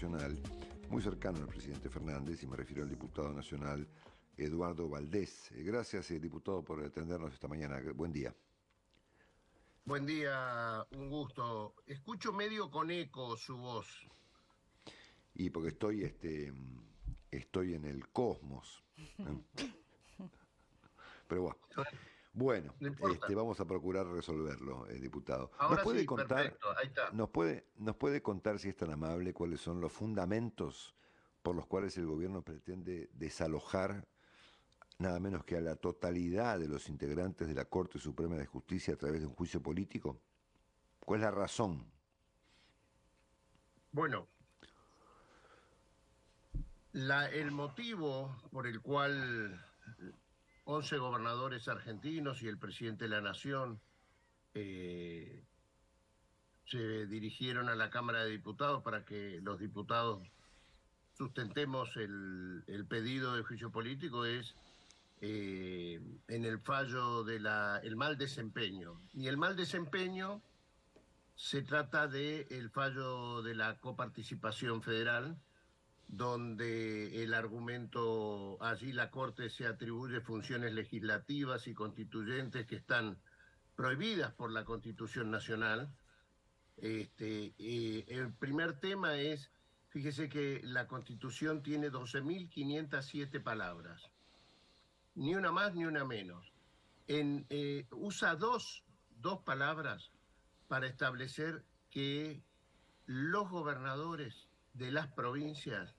nacional, muy cercano al presidente Fernández, y me refiero al diputado nacional Eduardo Valdés. Gracias, diputado, por atendernos esta mañana. Buen día. Buen día, un gusto. Escucho medio con eco su voz. Y porque estoy en el cosmos. ¿Eh? Pero bueno, No importa. vamos a procurar resolverlo, diputado. ¿Nos Ahora puede sí, contar, perfecto, ahí está. nos puede contar, si es tan amable, cuáles son los fundamentos por los cuales el gobierno pretende desalojar nada menos que a la totalidad de los integrantes de la Corte Suprema de Justicia a través de un juicio político? ¿Cuál es la razón? Bueno, el motivo por el cual 11 gobernadores argentinos y el presidente de la Nación eh, se dirigieron a la Cámara de Diputados para que los diputados sustentemos el pedido de juicio político es en el fallo de el mal desempeño. Y el mal desempeño se trata del fallo de la coparticipación federal, donde el argumento, allí la Corte se atribuye funciones legislativas y constituyentes que están prohibidas por la Constitución Nacional. El primer tema es, fíjese que la Constitución tiene 12.507 palabras, ni una más ni una menos. Usa dos palabras para establecer que los gobernadores de las provincias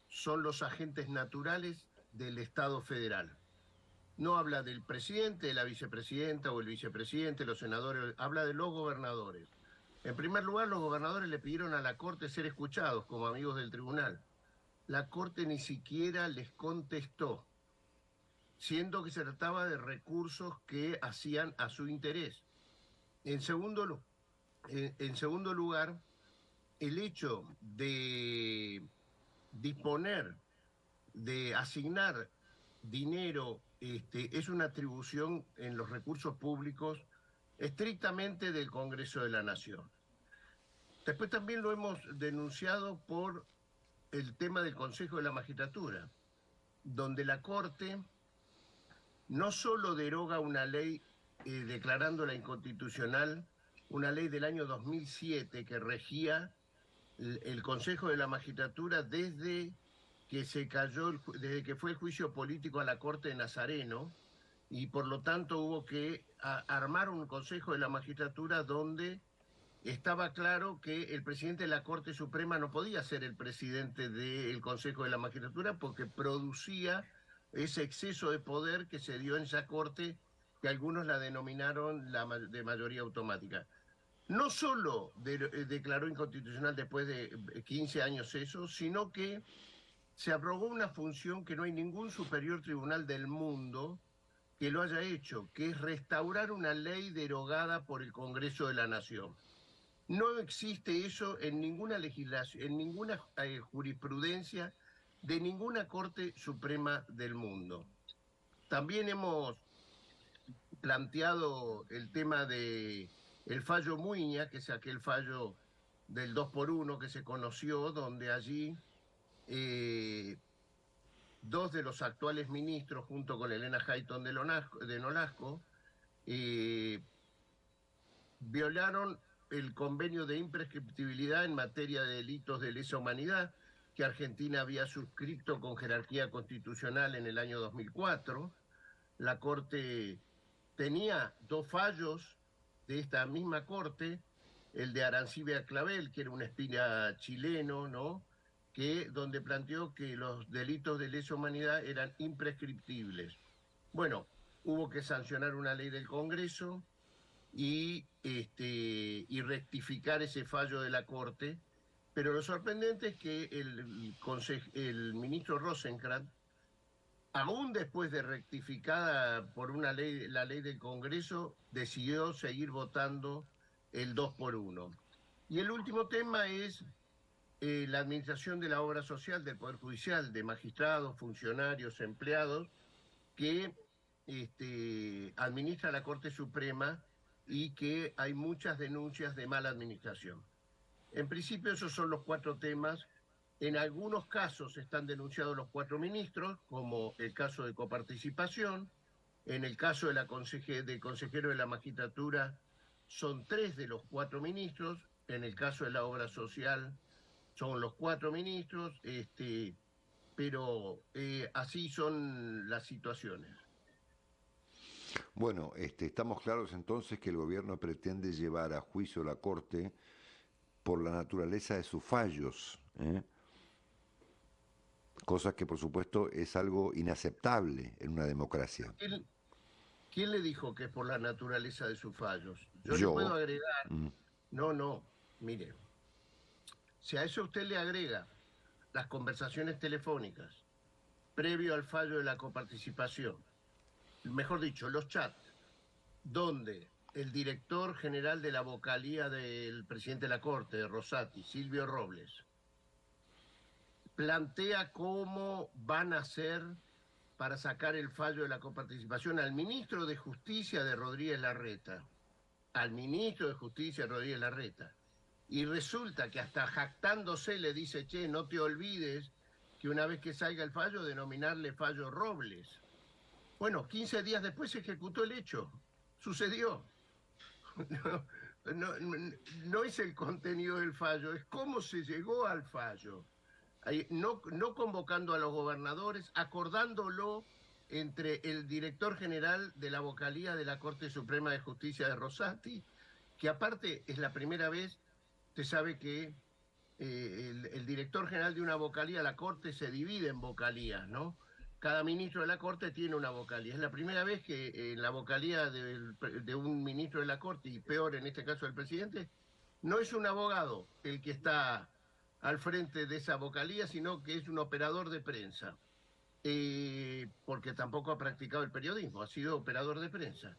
son los agentes naturales del Estado federal. No habla del presidente, de la vicepresidenta o el vicepresidente, los senadores, habla de los gobernadores. En primer lugar, los gobernadores le pidieron a la Corte ser escuchados como amigos del tribunal. La Corte ni siquiera les contestó, siendo que se trataba de recursos que hacían a su interés. En segundo, en segundo lugar, el hecho de disponer, de asignar dinero, es una atribución en los recursos públicos estrictamente del Congreso de la Nación. Después también lo hemos denunciado por el tema del Consejo de la Magistratura, donde la Corte no solo deroga una ley declarándola inconstitucional, una ley del año 2007 que regía el Consejo de la Magistratura desde que fue el juicio político a la Corte de Nazareno, y por lo tanto hubo que armar un Consejo de la Magistratura donde estaba claro que el presidente de la Corte Suprema no podía ser el presidente del Consejo de la Magistratura porque producía ese exceso de poder que se dio en esa Corte, que algunos la denominaron de mayoría automática. No solo declaró inconstitucional después de 15 años eso, sino que se abrogó una función que no hay ningún superior tribunal del mundo que lo haya hecho, que es restaurar una ley derogada por el Congreso de la Nación. No existe eso en ninguna legislación, en ninguna jurisprudencia de ninguna Corte Suprema del mundo. También hemos planteado el tema de el fallo Muiña, que es aquel fallo del 2 por 1 que se conoció, donde allí eh, dos de los actuales ministros, junto con Elena Hayton de Nolasco, eh, violaron el convenio de imprescriptibilidad en materia de delitos de lesa humanidad que Argentina había suscrito con jerarquía constitucional en el año 2004. La Corte tenía dos fallos de esta misma Corte, el de Arancibia Clavel, que era un espía chileno, ¿no?, que donde planteó que los delitos de lesa humanidad eran imprescriptibles. Bueno, hubo que sancionar una ley del Congreso y rectificar ese fallo de la Corte, pero lo sorprendente es que el ministro Rosenkrantz, aún después de rectificada por una ley, la ley del Congreso, decidió seguir votando el 2 por 1. Y el último tema es la administración de la obra social del Poder Judicial, de magistrados, funcionarios, empleados, que administra la Corte Suprema y que hay muchas denuncias de mala administración. En principio esos son los cuatro temas En algunos casos están denunciados los 4 ministros, como el caso de coparticipación. En el caso de del consejero de la magistratura, son 3 de los 4 ministros. En el caso de la obra social, son los 4 ministros. Pero así son las situaciones. Bueno, estamos claros entonces que el gobierno pretende llevar a juicio a la Corte por la naturaleza de sus fallos, ¿eh? Cosa que por supuesto es algo inaceptable en una democracia. ¿Quién le dijo que es por la naturaleza de sus fallos? Yo le puedo Yo, agregar, mm, no, mire, si a eso usted le agrega las conversaciones telefónicas previo al fallo de la coparticipación, mejor dicho, los chats, donde el director general de la vocalía del presidente de la Corte, de Rosati, Silvio Robles, plantea cómo van a hacer para sacar el fallo de la coparticipación al ministro de Justicia de Rodríguez Larreta, al ministro de Justicia Rodríguez Larreta, y resulta que hasta jactándose le dice, che, no te olvides que una vez que salga el fallo, denominarle fallo Robles. Bueno, 15 días después se ejecutó el hecho, sucedió. No es el contenido del fallo, es cómo se llegó al fallo. No convocando a los gobernadores, acordándolo entre el director general de la vocalía de la Corte Suprema de Justicia de Rosati, que aparte es la primera vez, usted sabe que el director general de una vocalía, la Corte se divide en vocalías, ¿no? Cada ministro de la Corte tiene una vocalía. Es la primera vez que en la vocalía de un ministro de la Corte, y peor en este caso del presidente, no es un abogado el que está al frente de esa vocalía, sino que es un operador de prensa, porque tampoco ha practicado el periodismo, ha sido operador de prensa.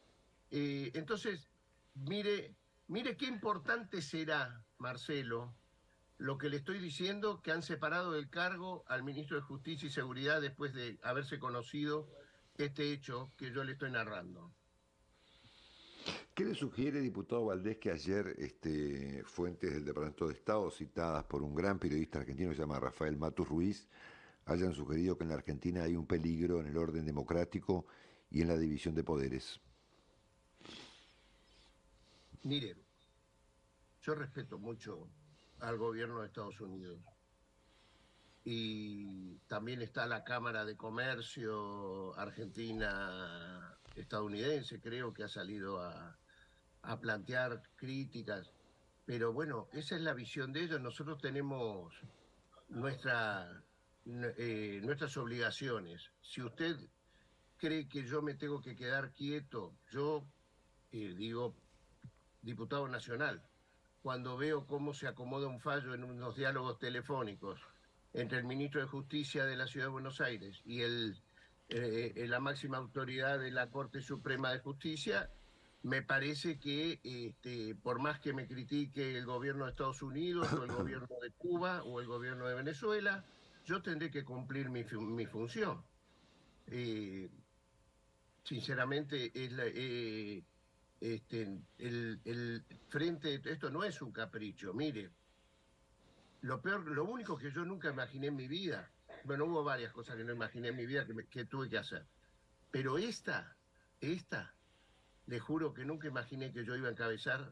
Entonces, mire qué importante será, Marcelo, lo que le estoy diciendo, que han separado del cargo al ministro de Justicia y Seguridad después de haberse conocido este hecho que yo le estoy narrando. ¿Qué le sugiere, diputado Valdés, que ayer fuentes del Departamento de Estado, citadas por un gran periodista argentino que se llama Rafael Matus Ruiz, hayan sugerido que en la Argentina hay un peligro en el orden democrático y en la división de poderes? Mire, yo respeto mucho al gobierno de Estados Unidos y también está la Cámara de Comercio Argentina estadounidense, creo que ha salido a plantear críticas, pero bueno, esa es la visión de ellos. Nosotros tenemos nuestra, nuestras obligaciones. Si usted cree que yo me tengo que quedar quieto, yo digo diputado nacional, cuando veo cómo se acomoda un fallo en unos diálogos telefónicos entre el ministro de Justicia de la Ciudad de Buenos Aires y la máxima autoridad de la Corte Suprema de Justicia, me parece que por más que me critique el gobierno de Estados Unidos o el gobierno de Cuba o el gobierno de Venezuela, yo tendré que cumplir mi función. Sinceramente, el frente, esto no es un capricho, mire, lo único que yo nunca imaginé en mi vida, bueno, hubo varias cosas que no imaginé en mi vida que tuve que hacer, pero esta, le juro que nunca imaginé que yo iba a encabezar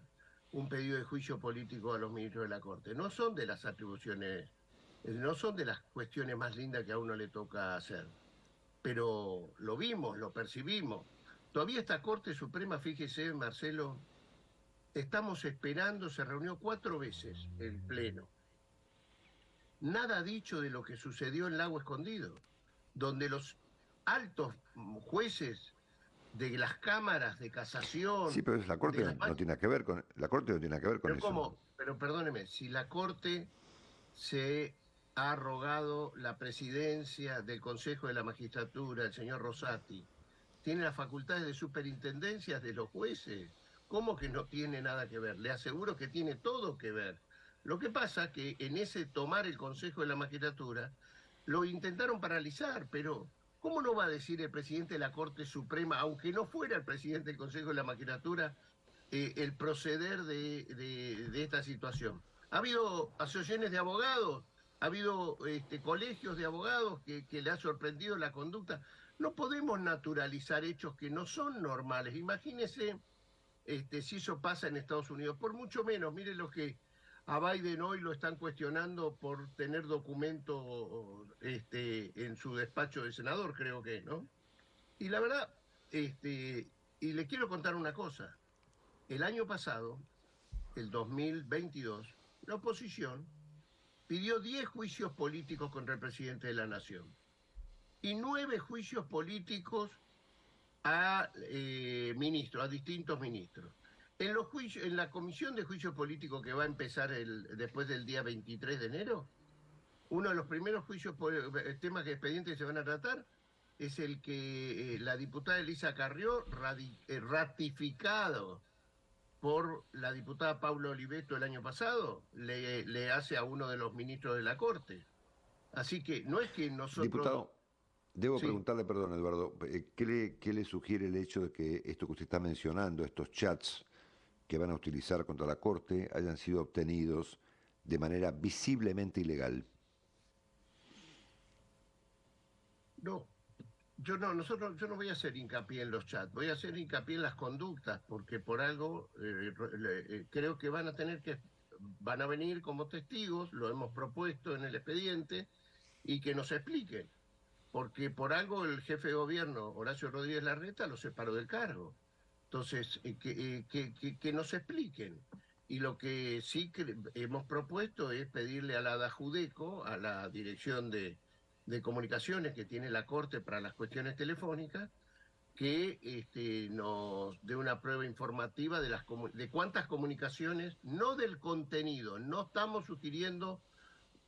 un pedido de juicio político a los ministros de la Corte. No son de las atribuciones, no son de las cuestiones más lindas que a uno le toca hacer, pero lo vimos, lo percibimos. Todavía esta Corte Suprema, fíjese, Marcelo, estamos esperando, se reunió 4 veces el Pleno. Nada dicho de lo que sucedió en Lago Escondido, donde los altos jueces de las cámaras de casación... Sí, pero la Corte no tiene que ver con, la Corte no tiene que ver con pero eso. ¿cómo? Pero perdóneme, si la Corte se ha arrogado la presidencia del Consejo de la Magistratura, el señor Rosati, tiene las facultades de superintendencias de los jueces. ¿Cómo que no tiene nada que ver? Le aseguro que tiene todo que ver. Lo que pasa que en ese tomar el Consejo de la Magistratura lo intentaron paralizar, pero ¿cómo no va a decir el presidente de la Corte Suprema, aunque no fuera el presidente del Consejo de la Magistratura, el proceder de esta situación? Ha habido asociaciones de abogados, Ha habido colegios de abogados que le ha sorprendido la conducta. No podemos naturalizar hechos que no son normales. Imagínese si eso pasa en Estados Unidos, por mucho menos. Mire lo que a Biden hoy lo están cuestionando por tener documento en su despacho de senador, creo que, ¿no? Y la verdad, y le quiero contar una cosa. El año pasado, el 2022, la oposición pidió 10 juicios políticos contra el presidente de la Nación y 9 juicios políticos a ministros, a distintos ministros. En los juicios, en la comisión de juicio político que va a empezar después del día 23 de enero, uno de los primeros juicios, temas que expedientes que se van a tratar, es el que la diputada Elisa Carrió, ratificado por la diputada Paula Oliveto el año pasado, le hace a uno de los ministros de la Corte. Así que no es que nosotros... Diputado, debo Sí. preguntarle, perdón, Eduardo, ¿qué le sugiere el hecho de que esto que usted está mencionando, estos chats que van a utilizar contra la Corte, hayan sido obtenidos de manera visiblemente ilegal? No, yo no voy a hacer hincapié en los chats, voy a hacer hincapié en las conductas, porque por algo creo que van a venir como testigos, lo hemos propuesto en el expediente, y que nos expliquen, porque por algo el jefe de gobierno, Horacio Rodríguez Larreta, lo separó del cargo. Entonces, que nos expliquen. Y lo que sí que hemos propuesto es pedirle a la DAJUDECO, a la Dirección de Comunicaciones que tiene la Corte para las cuestiones telefónicas, que nos dé una prueba informativa de cuántas comunicaciones, no del contenido. No estamos sugiriendo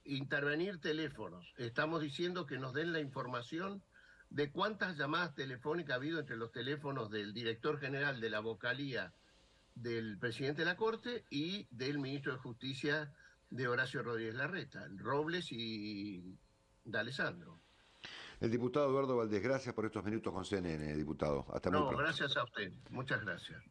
intervenir teléfonos, estamos diciendo que nos den la información de cuántas llamadas telefónicas ha habido entre los teléfonos del director general de la vocalía del presidente de la Corte y del ministro de Justicia de Horacio Rodríguez Larreta, Robles y D'Alessandro. El diputado Eduardo Valdés, gracias por estos minutos con CNN, diputado. Hasta muy No, pronto. gracias a usted. Muchas gracias.